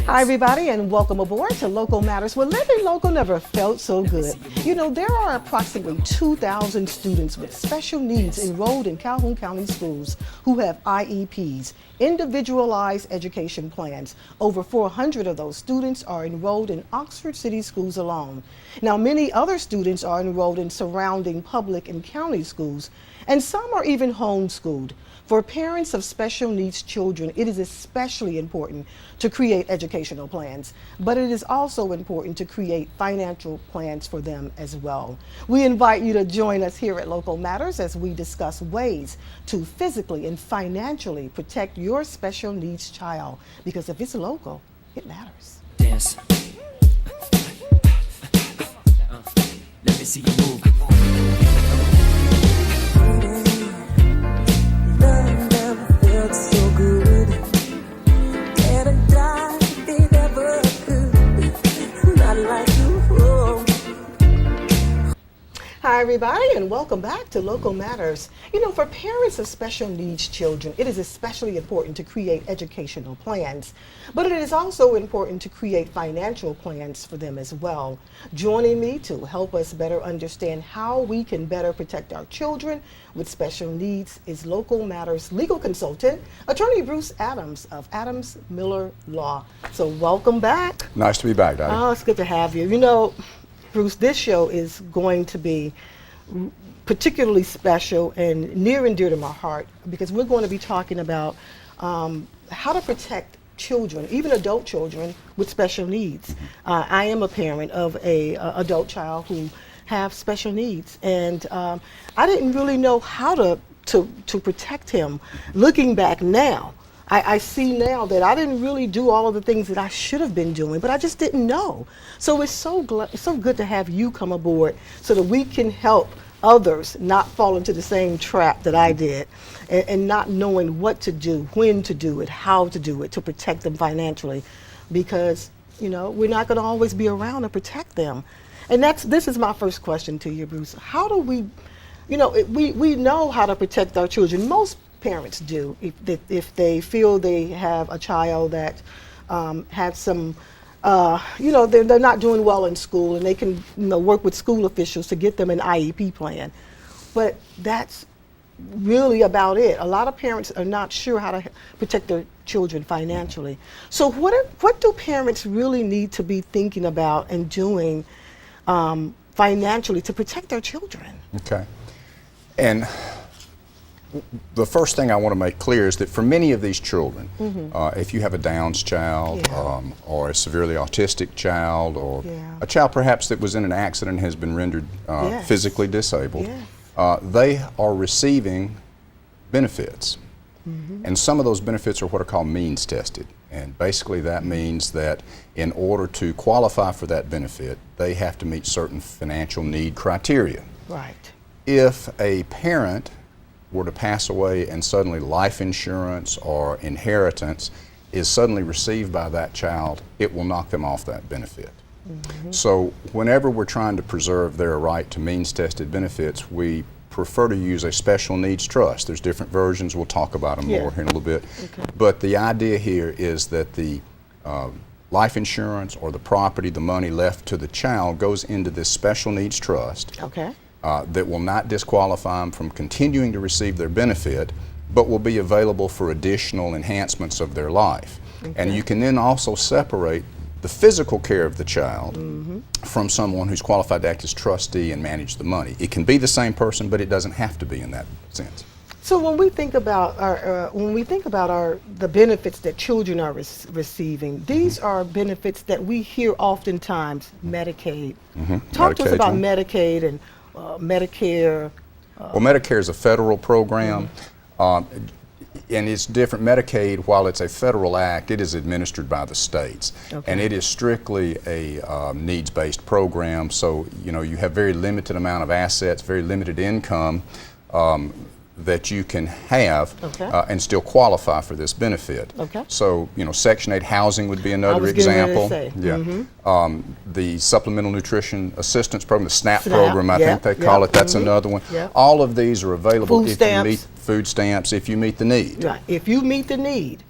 Hi, everybody, and welcome aboard to Local Matters, where living local never felt so good. You know, there are approximately 2,000 students with special needs enrolled in Calhoun County schools who have IEPs, individualized education plans. Over 400 of those students are enrolled in Oxford City schools alone. Now, many other students are enrolled in surrounding public and county schools, and some are even homeschooled. For parents of special needs children, it is especially important to create educational plans, but it is also important to create financial plans for them as well. We invite you to join us here at Local Matters as we discuss ways to physically and financially protect your special needs child, because if it's local, it matters. Dance. Let me see you move. So good, and I died if they never could, not like you. Hi, everybody, and welcome back to Local Matters. You know, for parents of special needs children, it is especially important to create educational plans, but it is also important to create financial plans for them as well. Joining me to help us better understand how we can better protect our children with special needs is Local Matters legal consultant, Attorney Bruce Adams of Adams Miller Law. So welcome back. Nice to be back, Dottie. Oh, it's good to have you. You know, Bruce, this show is going to be particularly special and near and dear to my heart, because we're going to be talking about how to protect children, even adult children with special needs. I am a parent of a adult child who have special needs, and I didn't really know how to protect him. Looking back now, I see now that I didn't really do all of the things that I should have been doing, but I just didn't know. So it's so good to have you come aboard so that we can help others not fall into the same trap that I did, and not knowing what to do, when to do it, how to do it to protect them financially, because, you know, we're not going to always be around to protect them. And this is my first question to you, Bruce. How do we, you know, we know how to protect our children. Most parents do, if they feel they have a child that has some, you know, they're not doing well in school, and they can, you know, work with school officials to get them an IEP plan. But that's really about it. A lot of parents are not sure how to protect their children financially. So what do parents really need to be thinking about and doing financially to protect their children? Okay. And the first thing I want to make clear is that for many of these children, if you have a Downs child, or a severely autistic child, or a child perhaps that was in an accident and has been rendered physically disabled, they are receiving benefits. And some of those benefits are what are called means tested. And basically that means that in order to qualify for that benefit, they have to meet certain financial need criteria. Right. If a parent were to pass away and suddenly life insurance or inheritance is suddenly received by that child, it will knock them off that benefit. So whenever we're trying to preserve their right to means-tested benefits, we prefer to use a special needs trust. There's different versions. We'll talk about them more here in a little bit. But the idea here is that the life insurance or the property, the money left to the child, goes into this special needs trust. That will not disqualify them from continuing to receive their benefit, but will be available for additional enhancements of their life. And you can then also separate the physical care of the child from someone who's qualified to act as trustee and manage the money. It can be the same person, but it doesn't have to be in that sense. So when we think about the benefits that children are receiving, these are benefits that we hear oftentimes. Medicaid. Talk to us about Medicaid and Medicare. Well, Medicare is a federal program, and it's different. Medicaid, while it's a federal act, it is administered by the states, and it is strictly a needs-based program. So, you know, you have very limited amount of assets, very limited income that you can have and still qualify for this benefit. So, you know, Section 8 housing would be another example. The Supplemental Nutrition Assistance Program, the SNAP program, I think they call it, that's another one. All of these are available if you meet food stamps, if you meet the need. Right. If you meet the need,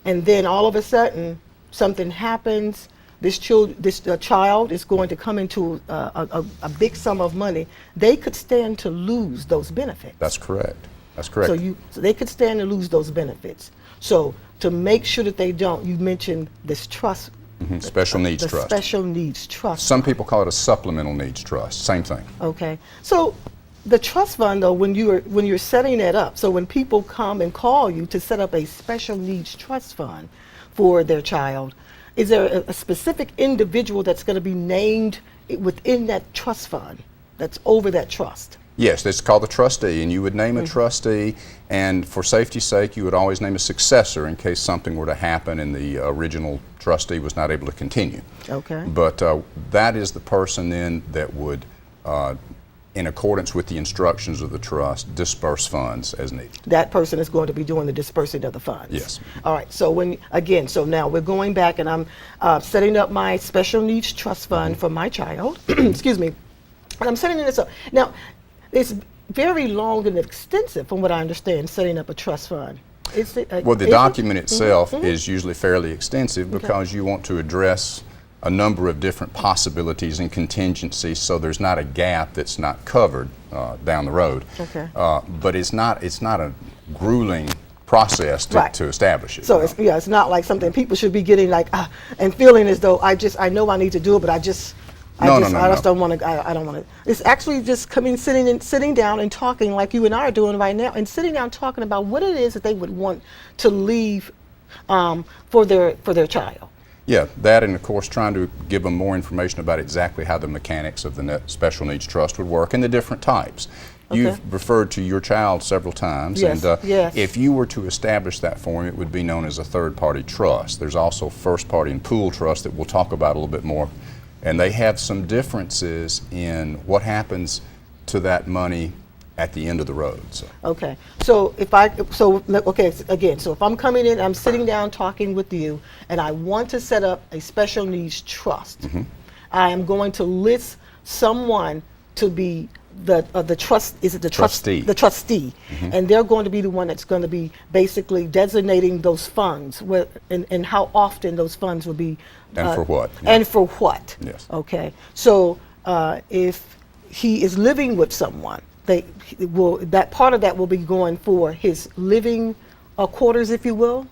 and then all of a sudden something happens, this child is going to come into a big sum of money, they could stand to lose those benefits. That's correct. That's correct. So they could stand to lose those benefits. So to make sure that they don't, you mentioned this trust. Special needs the trust. Special needs trust. Some people call it a supplemental needs trust. Same thing. Okay. So the trust fund, though, when you're setting that up, so when people come and call you to set up a special needs trust fund for their child, is there a specific individual that's going to be named within that trust fund that's over that trust? Yes, it's called the trustee, and you would name a trustee, and for safety's sake, you would always name a successor in case something were to happen and the original trustee was not able to continue. Okay. But that is the person then that would, in accordance with the instructions of the trust, disperse funds as needed. That person is going to be doing the dispersing of the funds. Yes. All right. So so now we're going back, and I'm setting up my special needs trust fund for my child. Excuse me. And I'm setting this up. Now, it's very long and extensive, from what I understand, setting up a trust fund. Well, the document itself is usually fairly extensive because you want to address a number of different possibilities and contingencies, so there's not a gap that's not covered down the road. Okay. But it's not a grueling process to establish it. So it's not like something people should be getting like and feeling as though I know I need to do it, but I just don't want to. I don't want to. It's actually just sitting down and talking like you and I are doing right now, and sitting down talking about what it is that they would want to leave for their child. Yeah, that, and of course trying to give them more information about exactly how the mechanics of the special needs trust would work and the different types. Okay. You've referred to your child several times, yes, and yes. if you were to establish that for him, it would be known as a third-party trust. There's also first-party and pool trust that we'll talk about a little bit more. And they have some differences in what happens to that money at the end of the road. So. Okay. So if I'm coming in, I'm sitting down talking with you, and I want to set up a special needs trust. I am going to list someone to be the trust. Is it the Trustee. The trustee, and they're going to be the one that's going to be basically designating those funds, and how often those funds will be. And for what? Yeah. And for what? Yes. Okay. So if he is living with someone, that part of that will be going for his living quarters, if you will.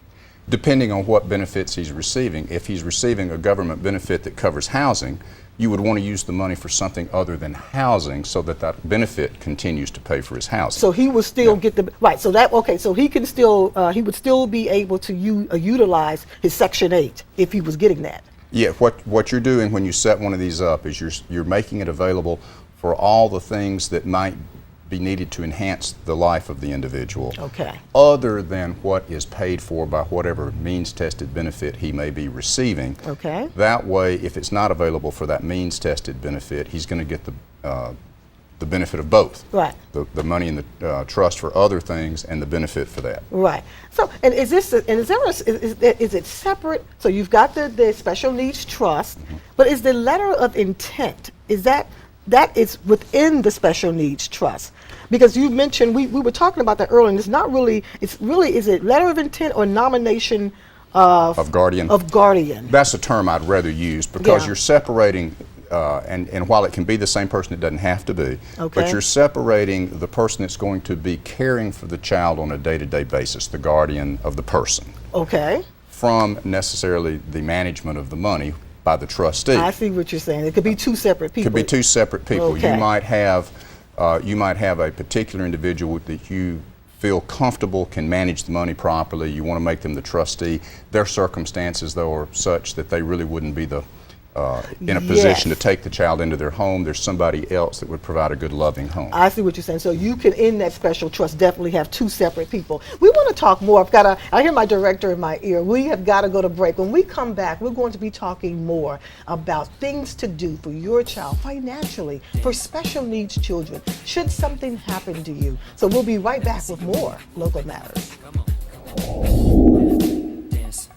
Depending on what benefits he's receiving. If he's receiving a government benefit that covers housing, you would want to use the money for something other than housing so that benefit continues to pay for his housing. So he will still get the, right, so so he can still, he would still be able to utilize his Section 8 if he was getting that. Yeah, what you're doing when you set one of these up is you're making it available for all the things that might be needed to enhance the life of the individual. Okay. Other than what is paid for by whatever means-tested benefit he may be receiving. Okay. That way, if it's not available for that means-tested benefit, he's going to get the benefit of both. Right. The money in the trust for other things and the benefit for that. Right. So, and is it separate? So you've got the special needs trust, but is the letter of intent, is that is within the special needs trust? Because you mentioned, we were talking about that earlier, and is it letter of intent or nomination of guardian? Of guardian. That's a term I'd rather use because Yeah. you're separating, and while it can be the same person, it doesn't have to be, Okay. but you're separating the person that's going to be caring for the child on a day-to-day basis, the guardian of the person, Okay. from necessarily the management of the money by the trustee. I see what you're saying. It could be two separate people. Could be two separate people. Okay. You might have a particular individual that you feel comfortable can manage the money properly. You want to make them the trustee. Their circumstances, though, are such that they really wouldn't be in a position Yes. to take the child into their home. There's somebody else that would provide a good, loving home. I see what you're saying. So you can, in that special trust, definitely have two separate people. We want to talk more. I hear my director in my ear. We have got to go to break. When we come back, we're going to be talking more about things to do for your child financially, for special needs children, should something happen to you. So we'll be right back with more Local Matters. Come on. Dance.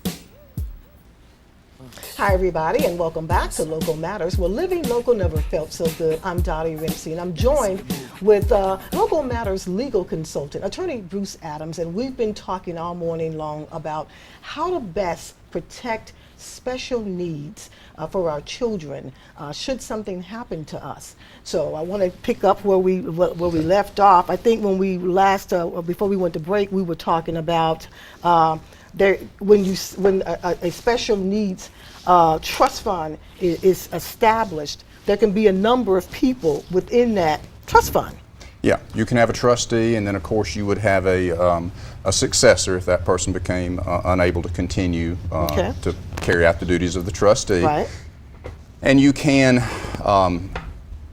Hi, everybody, and welcome back to Local Matters, where living local never felt so good. I'm Dottie Rimpsey, and I'm joined with Local Matters legal consultant, attorney Bruce Adams, and we've been talking all morning long about how to best protect special needs for our children should something happen to us. So I want to pick up where we left off. I think when we last before we went to break, we were talking about when a special needs trust fund is established, there can be a number of people within that trust fund. Yeah, you can have a trustee, and then of course you would have a successor if that person became unable to continue to carry out the duties of the trustee. Right. And you can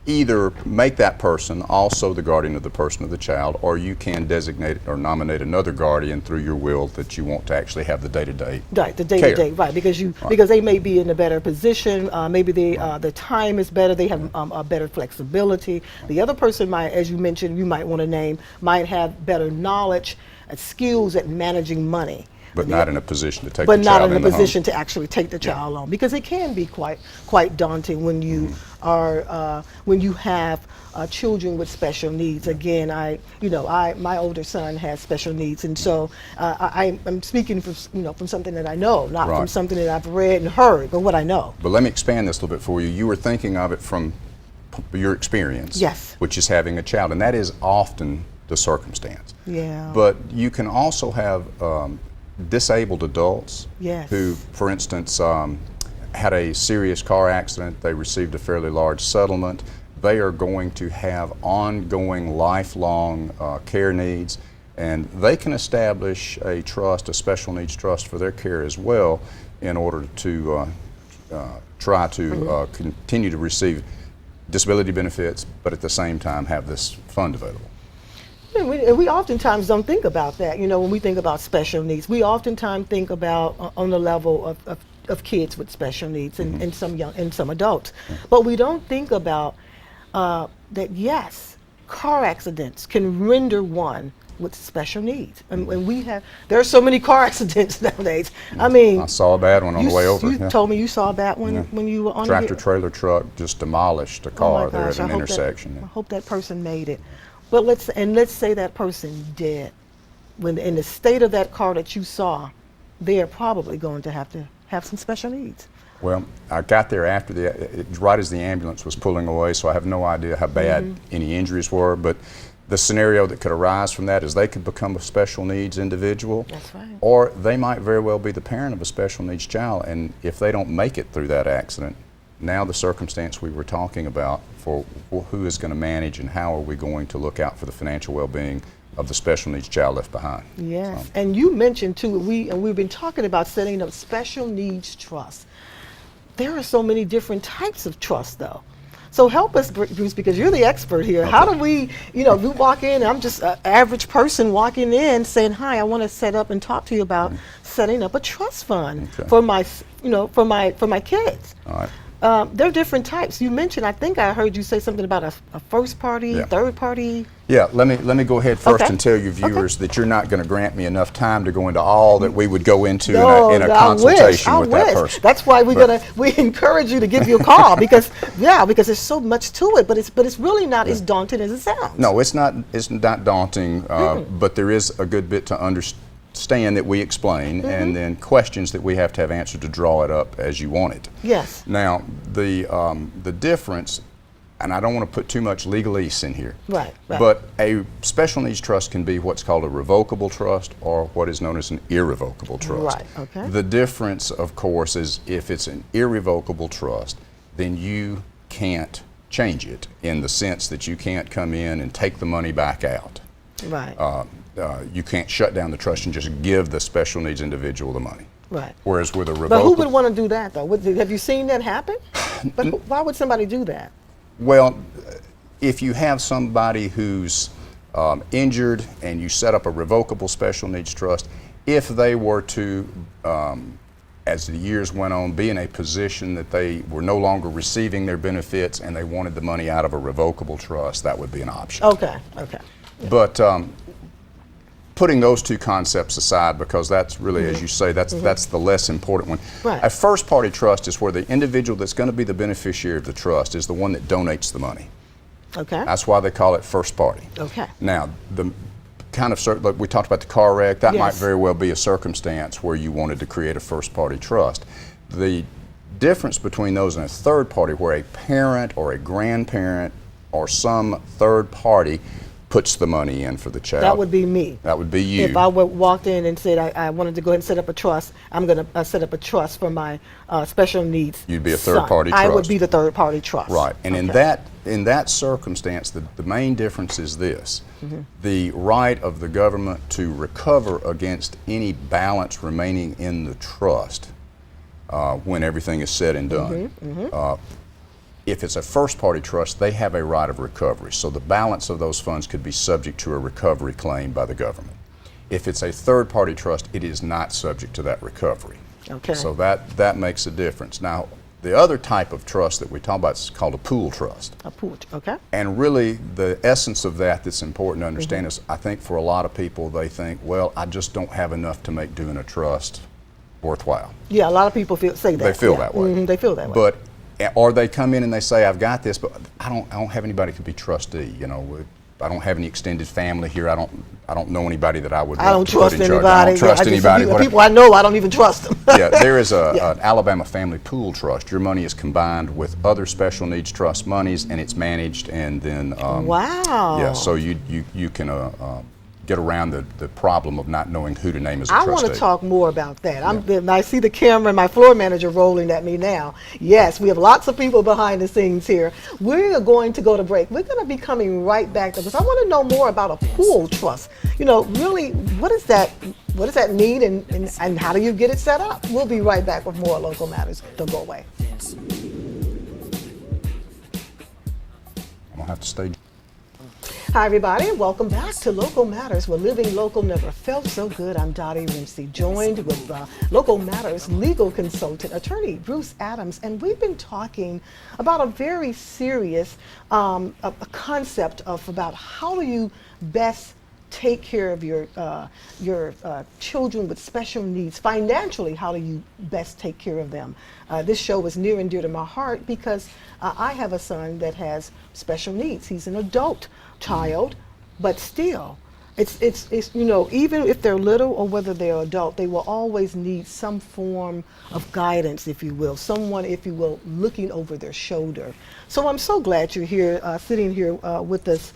either make that person also the guardian of the person of the child, or you can designate or nominate another guardian through your will that you want to actually have the day-to-day Right, the day-to-day, right, because they may be in a better position, maybe the time is better, they have a better flexibility. The other person might, as you mentioned, you might want to name, might have better knowledge and skills at managing money. but not in a position to take But the not child in a in the position home. to actually take the child on, because it can be quite daunting when you are when you have children with special needs. Again, my older son has special needs, and so I'm speaking from something that I know, not from Right. something that I've read and heard, but what I know. But let me expand this a little bit for you. You were thinking of it from your experience, Yes. which is having a child, and that is often the circumstance. Yeah. But you can also have disabled adults Yes. who, for instance, had a serious car accident, they received a fairly large settlement, they are going to have ongoing, lifelong care needs, and they can establish a trust, a special needs trust for their care as well, in order to try to continue to receive disability benefits, but at the same time have this fund available. And we oftentimes don't think about that. When we think about special needs, we oftentimes think about on the level of kids with special needs and some adults. But we don't think about that, yes, car accidents can render one with special needs. And there are so many car accidents nowadays. I mean, I saw a bad one on the way over. You told me you saw that one when you were on Tractor the trailer truck just demolished a Oh my car there gosh, at an I hope intersection. I hope that person made it. But let's say that person did. When in the state of that car that you saw, they are probably going to have some special needs. Well, I got there after right as the ambulance was pulling away, so I have no idea how bad any injuries were. But the scenario that could arise from that is they could become a special needs individual. That's right. Or they might very well be the parent of a special needs child, and if they don't make it through that accident, now the circumstance we were talking about for who is going to manage and how are we going to look out for the financial well-being of the special needs child left behind. Yes, and you mentioned too, we've been talking about setting up special needs trusts. There are so many different types of trusts, though. So help us, Bruce, because you're the expert here. Okay. How do we walk in, I'm just an average person walking in saying, hi, I want to set up and talk to you about setting up a trust fund Okay. for my, for my kids. All right. There are different types. You mentioned, I think I heard you say something about a first party, Yeah. third party. Yeah, let me go ahead first Okay. and tell your viewers that you're not going to grant me enough time to go into all that we would go into in a I consultation wish, with I that wish. person. That's why we encourage you to give you a call because there's so much to it, but it's really not as daunting as it sounds. No, it's not daunting, but there is a good bit to understand that we explain, and then questions that we have to have answered to draw it up as you want it. Yes. Now, the difference, and I don't want to put too much legalese in here, Right. but a special needs trust can be what's called a revocable trust or what is known as an irrevocable trust. Right, okay. The difference, of course, is if it's an irrevocable trust, then you can't change it in the sense that you can't come in and take the money back out. Right. You can't shut down the trust and just give the special needs individual the money. Right. Whereas with a But who revocable, would want to do that, though? Have you seen that happen? But why would somebody do that? well, if you have somebody who's injured and you set up a revocable special needs trust, if they were to, as the years went on, be in a position that they were no longer receiving their benefits and they wanted the money out of a revocable trust, that would be an option. Okay. But putting those two concepts aside, because that's really, as you say, that's the less important one. Right. A first party trust is where the individual that's going to be the beneficiary of the trust is the one that donates the money. Okay. That's why they call it first party. Okay. Now, the kind of, like we talked about the car wreck, that might Yes. very well be a circumstance where you wanted to create a first party trust. The difference between those and a third party, where a parent or a grandparent or some third party puts the money in for the child. That would be me. That would be you. If I walked in and said I wanted to go ahead and set up a trust, I'm going to set up a trust for my special needs. You'd be a son. third-party I would trust. be the third party trust. Right, and Okay. in that circumstance, the main difference is this: Mm-hmm. the right of the government to recover against any balance remaining in the trust when everything is said and done. If it's a first-party trust, they have a right of recovery, so the balance of those funds could be subject to a recovery claim by the government. If it's a third-party trust, it is not subject to that recovery. Okay. So that makes a difference. Now, the other type of trust that we talk about is called a pool trust. A pool. Okay. And really, the essence of that that's important to understand is, I think for a lot of people, they think, well, I just don't have enough to make doing a trust worthwhile. Yeah, a lot of people say that. They feel Yeah. that way. They feel that way. But, or they come in and they say, I've got this, but I don't have anybody who can be trustee. You know, I don't have any extended family here. I don't know anybody that I would I want don't to put trust in charge. anybody. I don't trust Yeah, anybody. The whatever. people I know, I don't even trust them. Yeah, there is Yeah. an Alabama Family Pool Trust. Your money is combined with other special needs trust monies, and it's managed, and then Wow. yeah, so you can get around the problem of not knowing who to name as a I trustee. want to talk more about that. I see the camera and my floor manager rolling at me now. Yes, we have lots of people behind the scenes here. We're going to go to break. We're going to be coming right back because I want to know more about a pool trust. You know, really, what does that mean, and how do you get it set up? We'll be right back with more Local Matters. Don't go away. I'm gonna have to stay. Hi, everybody, and welcome back to Local Matters, where living local never felt so good. I'm Dottie Rimsey, joined with Local Matters legal consultant, attorney Bruce Adams, and we've been talking about a very serious a concept of about how do you best take care of your children with special needs financially. How do you best take care of them? This show is near and dear to my heart because I have a son that has special needs. He's an adult child, but still, it's you know, even if they're little or whether they're adult, they will always need some form of guidance, if you will, someone, if you will, looking over their shoulder. So I'm so glad you're here, sitting here with us,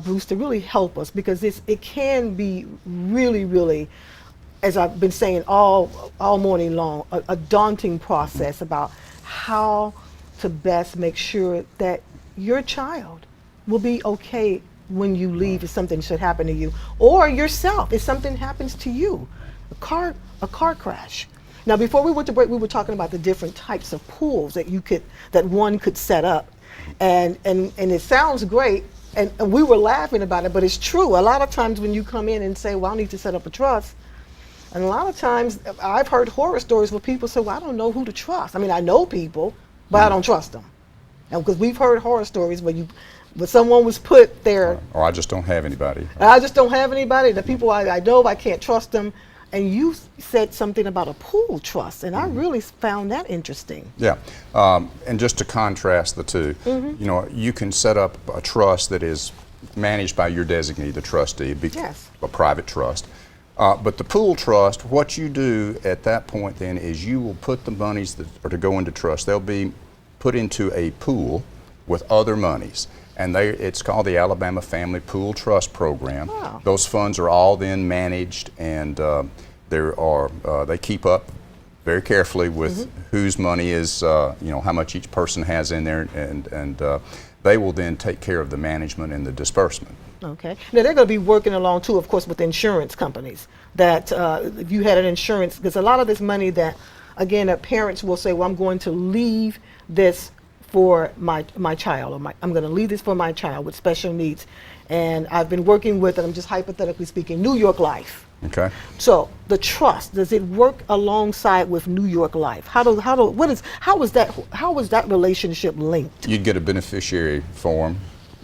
Bruce, to really help us, because it can be really, really, as I've been saying all morning long, a daunting process about how to best make sure that your child will be okay when you leave if something should happen to you, or yourself if something happens to you, a car crash. Now, before we went to break, we were talking about the different types of pools that one could set up, and it sounds great, and we were laughing about it, but it's true. A lot of times when you come in and say, well, I need to set up a trust, and a lot of times I've heard horror stories where people say, well, I don't know who to trust. I mean, I know people, but I don't trust them. Because we've heard horror stories where someone was put there. Or I just don't have anybody. I just don't have anybody. The people I know, I can't trust them. And you said something about a pool trust, and I really found that interesting. Yeah, and just to contrast the two, you know, you can set up a trust that is managed by your designee, the trustee, Yes. a private trust. But the pool trust, what you do at that point then is you will put the monies that are to go into trust, they'll be put into a pool with other monies. And it's called the Alabama Family Pool Trust Program. Wow. Those funds are all then managed, and they keep up very carefully with whose money is, you know, how much each person has in there, and they will then take care of the management and the disbursement. Okay. Now they're going to be working along too, of course, with insurance companies. That if you had an insurance, because a lot of this money that, again, parents will say, well, I'm going to leave this for my child, or I'm going to leave this for my child with special needs. And I've been working with, and I'm just hypothetically speaking, New York Life. Okay. So the trust, does it work alongside with New York Life? How is that relationship linked? You'd get a beneficiary form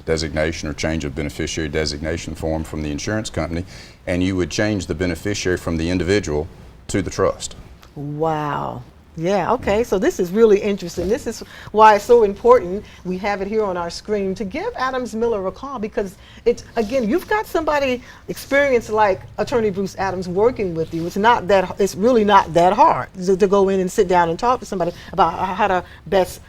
designation or change of beneficiary designation form from the insurance company, and you would change the beneficiary from the individual to the trust. Wow. Yeah, okay, so this is really interesting. This is why it's so important. We have it here on our screen to give Adams Miller a call, because it's, again, you've got somebody experienced like Attorney Bruce Adams working with you. It's really not that hard to go in and sit down and talk to somebody about how to best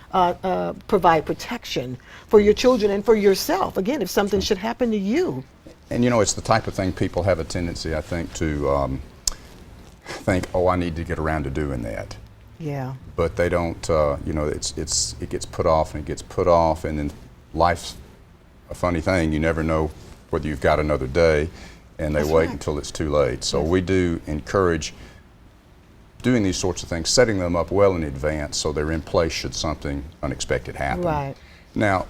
provide protection for your children and for yourself. Again, if something should happen to you. And you know, it's the type of thing people have a tendency, I think, to think, oh, I need to get around to doing that. Yeah. But they don't, you know, it gets put off and it gets put off, and then life's a funny thing. You never know whether you've got another day, and they That's wait right. until it's too late. So we do encourage doing these sorts of things, setting them up well in advance so they're in place should something unexpected happen. Right. Now,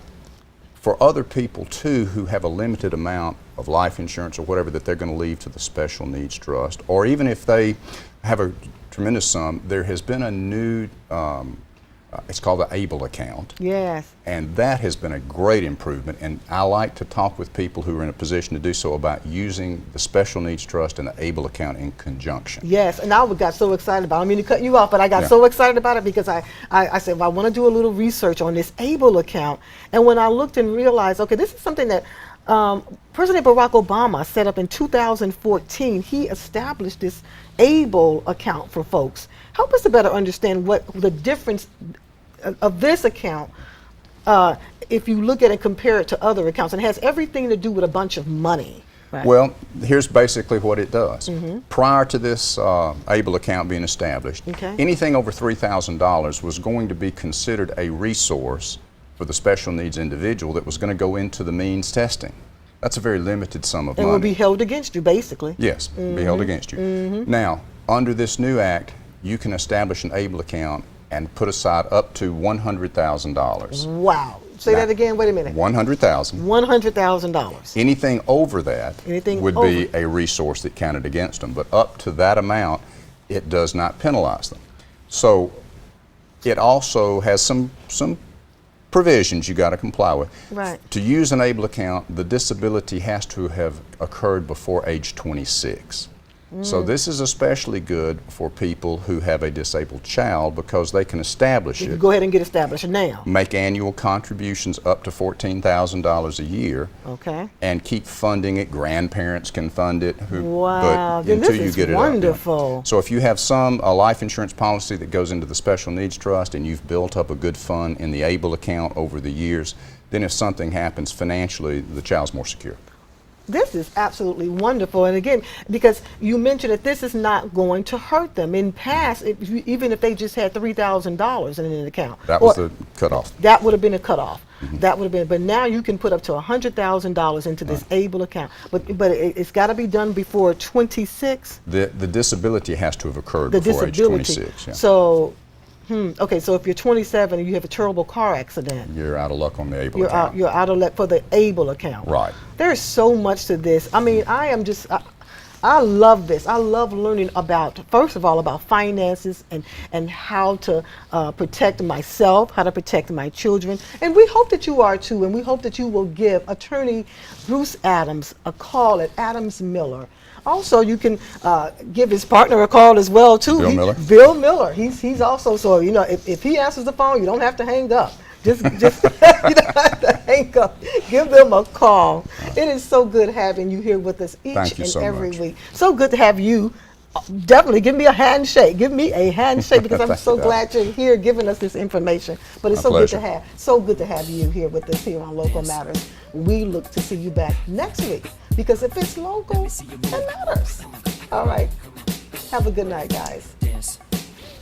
for other people too who have a limited amount of life insurance or whatever that they're going to leave to the special needs trust, or even if they have a tremendous sum, there has been a new, it's called the ABLE account. Yes. And that has been a great improvement, and I like to talk with people who are in a position to do so about using the special needs trust and the ABLE account in conjunction. Yes, and I got so excited about it. I mean to cut you off, but I got Yeah. so excited about it because I said, well, I want to do a little research on this ABLE account. And when I looked and realized, okay, this is something that President Barack Obama set up in 2014. He established this ABLE account for folks. Help us to better understand what the difference of this account, if you look at it and compare it to other accounts. And it has everything to do with a bunch of money. Right? Well, here's basically what it does. Prior to this ABLE account being established, Okay. anything over $3,000 was going to be considered a resource for the special needs individual that was going to go into the means testing. That's a very limited sum of and money. will be held against you, basically. Yes, be held against you. Now, under this new act, you can establish an ABLE account and put aside up to $100,000. Wow. Say Now, that again. Wait a minute. $100,000. $100,000. Anything over that Anything would over. be a resource that counted against them, but up to that amount, it does not penalize them. So it also has some provisions you got to comply with. Right. To use an ABLE account, the disability has to have occurred before age 26. So this is especially good for people who have a disabled child because they can establish You it, go ahead and get established now. make annual contributions up to $14,000 a year, Okay. and keep funding it. Grandparents can fund it. Wow, But then until this you is get it wonderful. up. So if you have a life insurance policy that goes into the special needs trust and you've built up a good fund in the ABLE account over the years, then if something happens financially, the child's more secure. This is absolutely wonderful. And again, because you mentioned that this is not going to hurt them. In past, even if they just had $3,000 in an account. That or- was the cutoff. That would have been a cutoff. That would have been, but now you can put up to $100,000 into this ABLE account. But it's got to be done before 26. The disability has to have occurred The before disability. age 26. Yeah. So, okay. So if you're 27 and you have a terrible car accident, You're out of luck on the ABLE you're account. out. You're out of luck for the ABLE account. Right. There's so much to this. I mean, I love this. I love learning about, first of all, about finances and how to protect myself, how to protect my children. And we hope that you are too, and we hope that you will give Attorney Bruce Adams a call at Adams Miller. Also, you can give his partner a call as well too. Bill Miller. Bill Miller. He's also, so you know, if he answers the phone, you don't have to hang up. Just you don't have to hang up. Give them a call. It is so good having you here with us each Thank you and so every much. week. So good to have you. Definitely give me a handshake. Give me a handshake because I'm Thank so you, glad you're here giving us this information. But it's My so good pleasure. to have you here with us here on Local Matters. We look to see you back next week because if it's local, it matters. All right. Have a good night, guys. Dance.